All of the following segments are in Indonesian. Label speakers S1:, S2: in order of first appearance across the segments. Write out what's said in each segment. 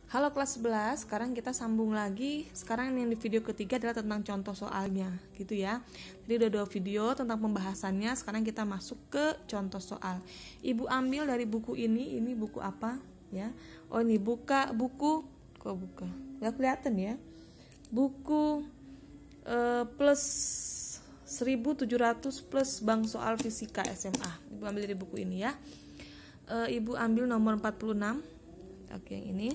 S1: Halo kelas 11, sekarang kita sambung lagi. Sekarang yang di video ketiga adalah tentang contoh soalnya, gitu ya. Jadi udah 2 video tentang pembahasannya, sekarang kita masuk ke contoh soal. Ibu ambil dari buku ini buku apa ya? Oh ini buku, kok buka? Gak kelihatan ya. Buku plus 1700 plus bank soal fisika SMA. Ibu ambil dari buku ini ya. Ibu ambil nomor 46. Oke, yang ini.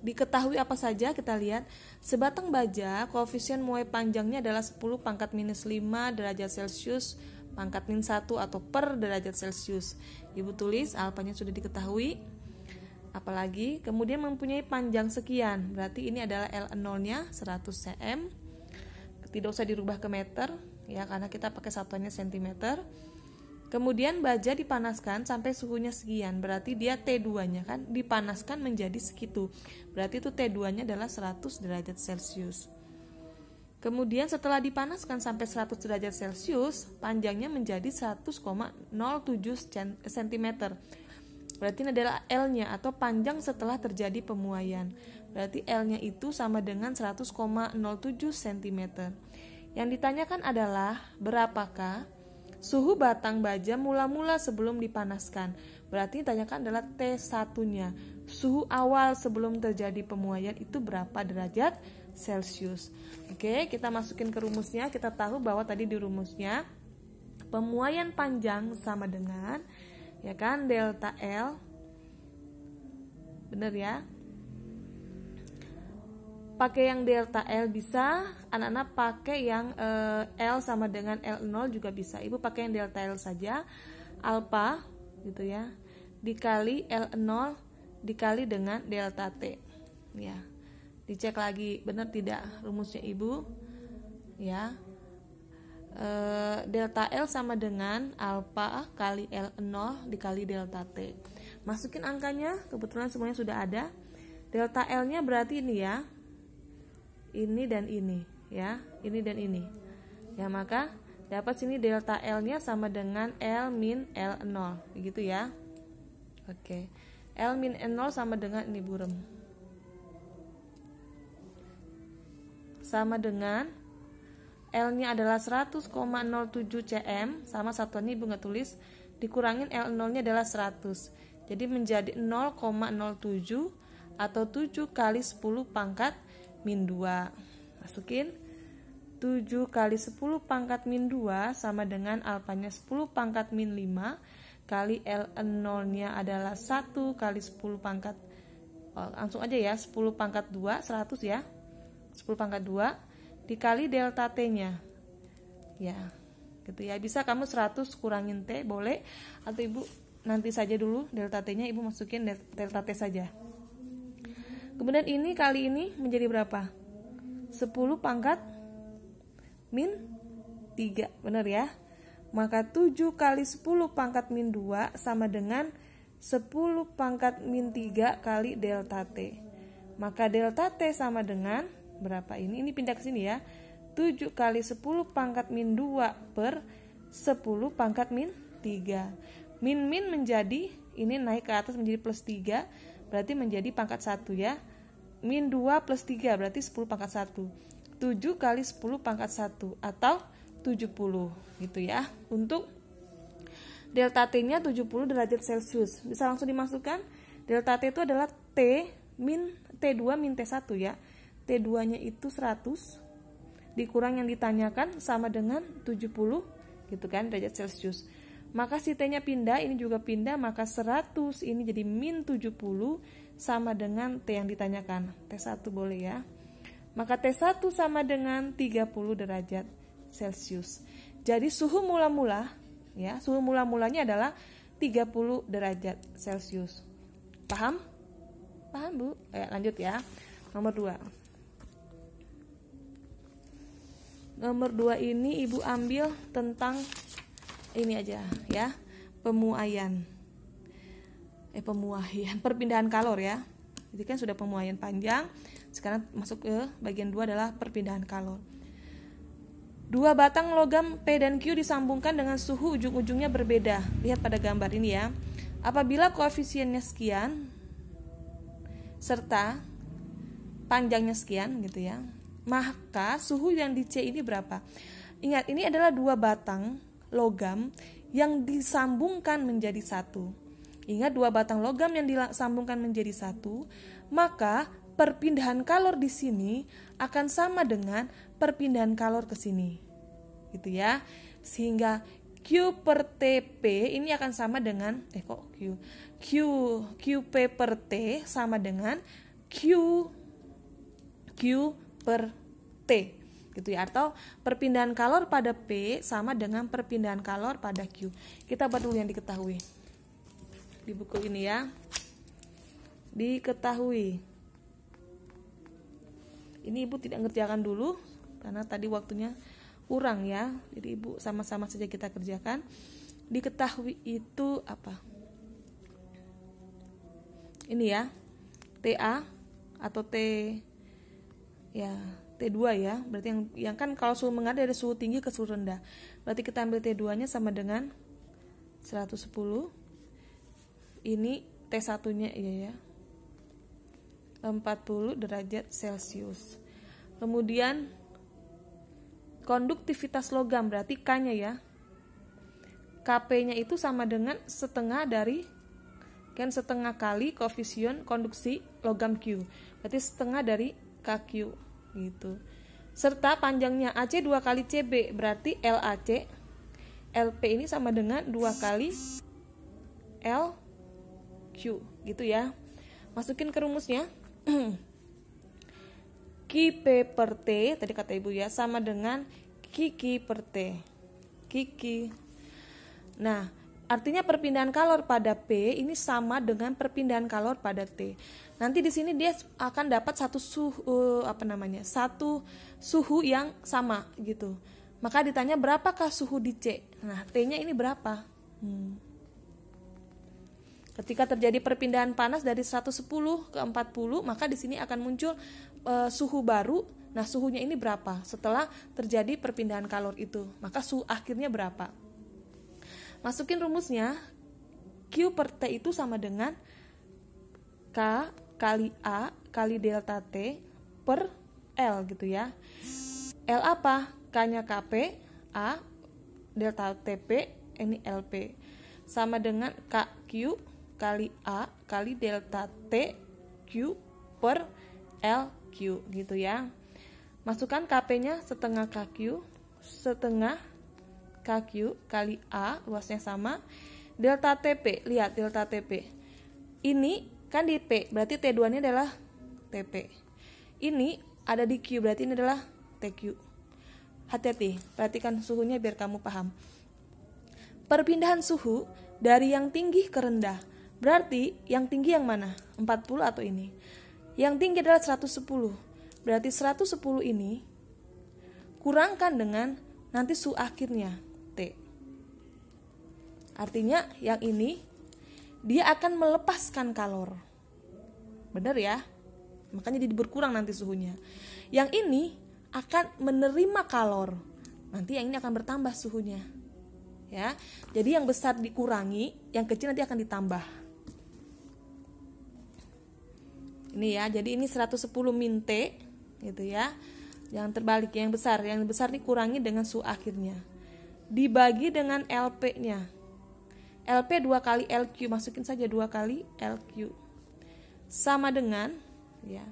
S1: Diketahui apa saja, kita lihat. Sebatang baja koefisien muai panjangnya adalah 10 pangkat minus 5 derajat Celcius pangkat min 1 atau per derajat Celcius. Ibu tulis alfanya sudah diketahui. Apalagi kemudian mempunyai panjang sekian, berarti ini adalah L0 nya 100 cm. Tidak usah dirubah ke meter ya, karena kita pakai satuannya cm. Kemudian baja dipanaskan sampai suhunya sekian, berarti dia T2-nya kan dipanaskan menjadi segitu. Berarti itu T2-nya adalah 100 derajat Celcius. Kemudian setelah dipanaskan sampai 100 derajat Celcius, panjangnya menjadi 100,07 cm. Berarti ini adalah L-nya atau panjang setelah terjadi pemuaian. Berarti L-nya itu sama dengan 100,07 cm. Yang ditanyakan adalah berapakah suhu batang baja mula-mula sebelum dipanaskan. Berarti ditanyakan adalah T1-nya. Suhu awal sebelum terjadi pemuaian itu berapa derajat Celcius. Oke, kita masukin ke rumusnya. Kita tahu bahwa tadi di rumusnya pemuaian panjang sama dengan ya kan delta L. Benar ya? Pakai yang delta L bisa, anak-anak pakai yang L sama dengan L0 juga bisa. Ibu pakai yang delta L saja, alpha gitu ya, dikali L0 dikali dengan delta T. Ya, dicek lagi benar tidak rumusnya ibu. Ya, delta L sama dengan alpha kali L0 dikali delta T. Masukin angkanya, kebetulan semuanya sudah ada. Delta L-nya berarti ini ya. Ini dan ini ya, ini dan ini ya, maka dapat sini delta L nya sama dengan L min L0 begitu ya. Oke, L min L0 sama dengan ini burem, sama dengan L nya adalah 100,07 cm, sama satuannya ibu nggak tulis, dikurangin L0 nya adalah 100, jadi menjadi 0,07 atau 7 kali 10 pangkat min 2. Masukin 7 kali 10 pangkat min 2 sama dengan alfanya 10 pangkat min 5 kali L0 nya adalah 1 kali 10 pangkat langsung aja ya, 10 pangkat 2 100 ya, 10 pangkat 2 dikali delta T nya ya, gitu ya. Bisa kamu 100 kurangin T boleh, atau ibu nanti saja dulu delta T nya ibu masukin delta T saja. Kemudian ini kali ini menjadi berapa? 10 pangkat min 3, benar ya? Maka 7 kali 10 pangkat min 2 sama dengan 10 pangkat min 3 kali delta T. Maka delta T sama dengan berapa ini? Ini pindah ke sini ya. 7 kali 10 pangkat min 2 per 10 pangkat min 3. Min menjadi, ini naik ke atas menjadi plus 3, berarti menjadi pangkat 1 ya. Min 2 plus 3 berarti 10 pangkat 1. 7 kali 10 pangkat 1 atau 70 gitu ya. Untuk delta T nya 70 derajat Celcius. Bisa langsung dimasukkan. Delta T itu adalah T min T2 min T1 ya. T2 nya itu 100 dikurang yang ditanyakan sama dengan 70 gitu kan derajat Celcius. Maka si T nya pindah, ini juga pindah, maka 100 ini jadi min 70 sama dengan T yang ditanyakan. T1 boleh ya. Maka T1 sama dengan 30 derajat Celcius. Jadi suhu mula-mula ya, suhu mula-mulanya adalah 30 derajat Celcius. Paham? Paham Bu? Lanjut ya. Nomor 2. Nomor 2 ini ibu ambil tentang ini aja ya, pemuaian, perpindahan kalor ya. Jadi kan sudah pemuaian panjang, sekarang masuk ke bagian 2 adalah perpindahan kalor. 2 batang logam P dan Q disambungkan dengan suhu ujung-ujungnya berbeda. Lihat pada gambar ini ya. Apabila koefisiennya sekian serta panjangnya sekian gitu ya, maka suhu yang di C ini berapa? Ingat, ini adalah 2 batang logam yang disambungkan menjadi satu. Ingat, 2 batang logam yang disambungkan menjadi satu, maka perpindahan kalor di sini akan sama dengan perpindahan kalor ke sini. Gitu ya. Sehingga Q per TP ini akan sama dengan QP per T sama dengan Q per T gitu ya, atau perpindahan kalor pada P sama dengan perpindahan kalor pada Q. Kita buat dulu yang diketahui di buku ini ya. Diketahui. Ini Ibu tidak ngerjakan dulu karena tadi waktunya kurang ya, jadi Ibu sama-sama saja kita kerjakan. Diketahui itu apa? Ini ya, TA atau T ya, T2 ya. Berarti yang kan kalau suhu mengalir dari suhu tinggi ke suhu rendah. Berarti kita ambil T2-nya sama dengan 110. Ini T1-nya ya 40 derajat Celcius. Kemudian konduktivitas logam, berarti K-nya ya. Kp-nya itu sama dengan setengah dari setengah kali koefisien konduksi logam Q. Berarti setengah dari KQ gitu. Serta panjangnya AC 2 kali CB, berarti LAC. LP ini sama dengan 2 kali LQ gitu ya. Masukin ke rumusnya. Qp per T tadi kata Ibu ya sama dengan Qq per T. Qq. Nah, artinya perpindahan kalor pada P ini sama dengan perpindahan kalor pada T. Nanti di sini dia akan dapat satu suhu yang sama gitu. Maka ditanya berapakah suhu di C. Nah, T-nya ini berapa? Ketika terjadi perpindahan panas dari 110 ke 40, maka di sini akan muncul suhu baru. Nah, suhunya ini berapa setelah terjadi perpindahan kalor itu? Maka suhu akhirnya berapa? Masukin rumusnya. Q per T itu sama dengan K kali A kali delta T per L gitu ya. L apa? K-nya KP, A delta TP, ini LP. Sama dengan KQ kali A kali delta T Q per LQ gitu ya. Masukkan KP-nya setengah KQ kali A, luasnya sama. Delta TP, lihat delta TP. Ini kan di P, berarti T2-nya adalah TP. Ini ada di Q, berarti ini adalah TQ. Hati-hati, perhatikan suhunya biar kamu paham. Perpindahan suhu dari yang tinggi ke rendah. Berarti yang tinggi yang mana? 40 atau ini? Yang tinggi adalah 110. Berarti 110 ini kurangkan dengan nanti suhu akhirnya T. Artinya yang ini dia akan melepaskan kalor. Benar ya? Makanya jadi berkurang nanti suhunya. Yang ini akan menerima kalor. Nanti yang ini akan bertambah suhunya. Ya. Jadi yang besar dikurangi, yang kecil nanti akan ditambah. Ini ya, jadi ini 110 min T gitu ya. Jangan terbalik, yang besar ini kurangi dengan suhu akhirnya. Dibagi dengan LP-nya. LP 2 kali LQ, masukin saja 2 kali LQ. Sama dengan ya.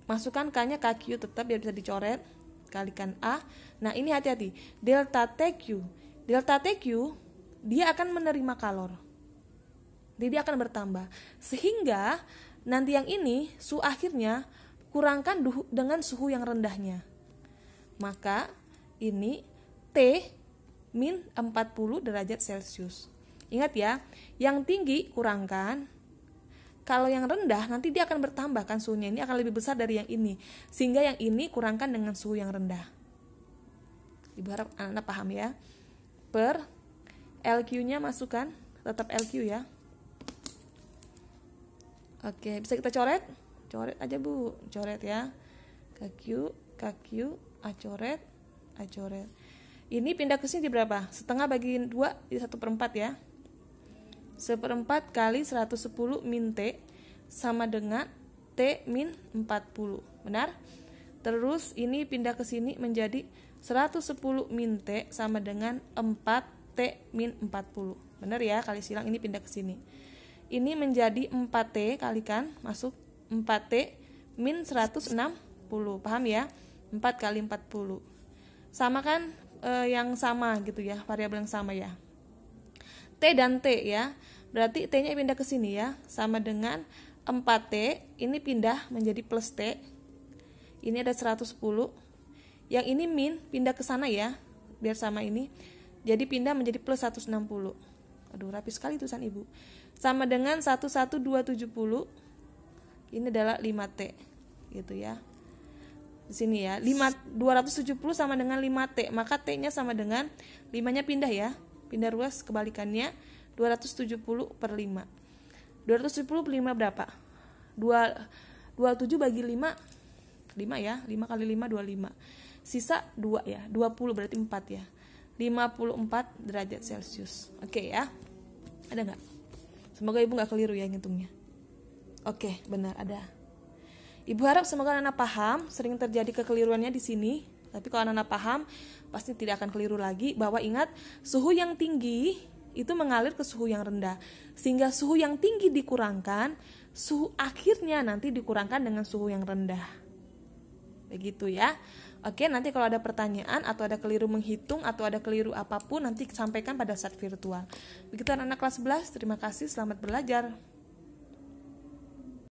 S1: Masukkan K-nya KQ tetap biar bisa dicoret, kalikan A. Nah, ini hati-hati. Delta TQ. Delta TQ dia akan menerima kalor. Jadi dia akan bertambah. Sehingga nanti yang ini suhu akhirnya kurangkan dengan suhu yang rendahnya. Maka ini T min 40 derajat Celcius. Ingat ya, yang tinggi kurangkan. Kalau yang rendah nanti dia akan bertambah kan suhunya, ini akan lebih besar dari yang ini. Sehingga yang ini kurangkan dengan suhu yang rendah. Ibu harap anak paham ya. Per LQ-nya masukkan, tetap LQ ya. Oke, bisa kita coret? Coret aja Bu, coret ya. KQ, A coret, A coret. Ini pindah ke sini di berapa? Setengah bagi 2 jadi 1/4 ya. 1/4 kali 110 min T sama dengan T min 40. Benar? Terus ini pindah ke sini menjadi 110 min T sama dengan 4T min 40. Benar ya, kali silang ini pindah ke sini. Ini menjadi 4T kalikan, masuk 4T min 160. Paham ya? 4 kali 40. Sama kan yang sama gitu ya, variabel yang sama ya. T dan T ya. Berarti T-nya pindah ke sini ya, sama dengan 4T, ini pindah menjadi plus T. Ini ada 110. Yang ini min pindah ke sana ya, biar sama ini. Jadi pindah menjadi plus 160. Aduh, rapi sekali tulisan Ibu. Sama dengan 11270. Ini adalah 5T. Gitu ya. Di sini ya, 270 sama dengan 5T, maka T-nya sama dengan 5-nya pindah ya. Pindah ruas kebalikannya 270 per 5. 270 per 5 berapa? 27 bagi 5 ya, 5 kali 5 25. Sisa 2 ya, 20 berarti 4 ya. 54 derajat Celcius. Oke ya. Ada nggak? Semoga Ibu nggak keliru ya ngitungnya. Oke, benar ada. Ibu harap semoga anak paham, sering terjadi kekeliruannya di sini. Tapi kalau anak paham, pasti tidak akan keliru lagi. Bahwa ingat, suhu yang tinggi itu mengalir ke suhu yang rendah. Sehingga suhu yang tinggi dikurangkan, suhu akhirnya nanti dikurangkan dengan suhu yang rendah. Begitu ya. Oke, nanti kalau ada pertanyaan atau ada keliru menghitung atau ada keliru apapun, nanti sampaikan pada saat virtual. Begitu anak-anak kelas 11, terima kasih, selamat belajar.